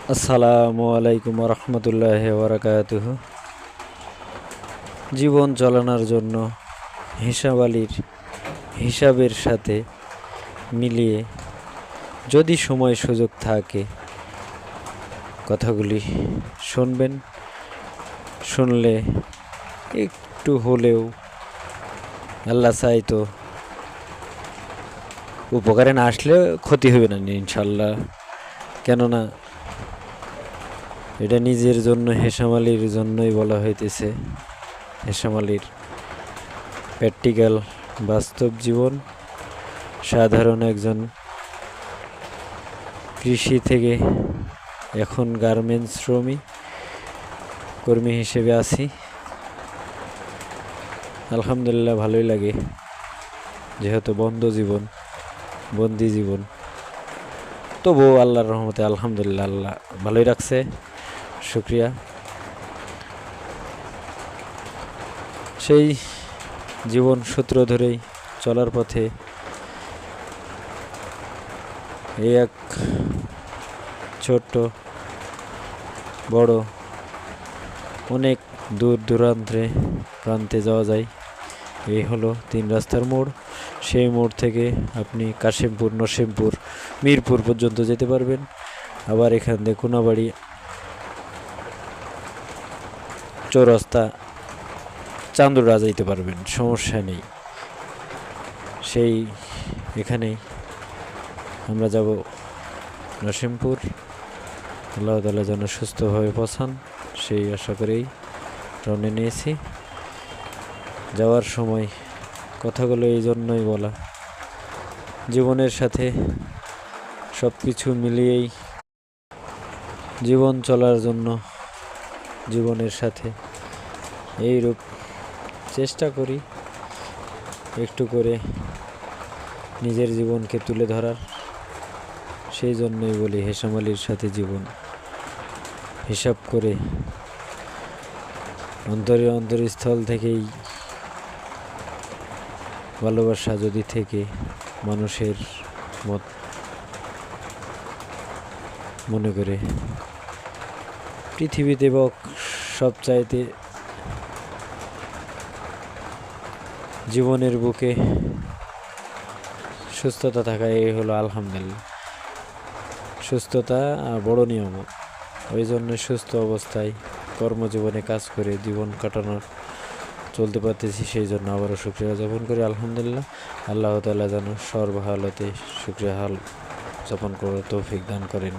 আসসালামু আলাইকুম রহমতুল্লাহ বারাকাতুহ। জীবন চালানোর জন্য হিসাবের সাথে মিলিয়ে যদি সময় সুযোগ থাকে কথাগুলি শুনবেন। শুনলে একটু হলেও আল্লাহ চাইতো উপকারে না আসলে ক্ষতি হবে না ইনশাল্লাহ। কেননা এটা নিজের জন্য হেসাম আলীর জন্যই বলা হইতেছে। হেসাম আলীর প্র্যাকটিক্যাল বাস্তব জীবন। সাধারণ একজন কৃষি থেকে এখন গার্মেন্টস কর্মী হিসেবে আছি। আলহামদুলিল্লাহ ভালোই লাগে, যেহেতু বন্দি জীবন, তবুও আল্লাহর রহমতে আলহামদুলিল্লাহ আল্লাহ ভালোই রাখছে, শুক্রিয়া। সেই জীবন সূত্র ধরেই চলার পথে এই এক ছোট্ট বড় অনেক দূর প্রান্তে যাওয়া যায়। এই হলো 3 রাস্তার মোড়। সেই মোড় থেকে আপনি কাশিমপুর, নরসিংপুর, মিরপুর পর্যন্ত যেতে পারবেন। আবার এখান থেকে কোনাবাড়ি, চৌরাস্তা, চান্দুরা যাইতে পারবেন, সমস্যা নেই। সেই এখানেই আমরা যাব নরসিংপুর। আল্লাহ তাআলা যেন সুস্থভাবে পৌঁছান সেই আশা করেই রওনা নিয়েছি। যাওয়ার সময় কথাগুলো এই জন্যই বলা, জীবনের সাথে সব কিছু মিলিয়েই জীবন চলার জন্য জীবনের সাথে এইরূপ চেষ্টা করি একটু করে নিজের জীবনকে তুলে ধরার। সেই জন্যই বলি হেসাম আলীর সাথে জীবন হিসাব করে অন্তরস্থল থেকেই ভালোবাসা যদি থেকে মানুষের মত মনে করে পৃথিবীতে সবচাইতে জীবনের বুকে সুস্থতা থাকা, এই হলো আলহামদুলিল্লাহ। সুস্থতা বড় নিয়ামত। ওই জন্য সুস্থ অবস্থায় কর্মজীবনে কাজ করে জীবন চলতে পারতেছি। সেই জন্য আবারও শুকরিয়া জ্ঞাপন করি আলহামদুলিল্লাহ। আল্লাহ তাআলা যেন সর্বহালতে শুকরিয়া যাপন করার তৌফিক দান করেন।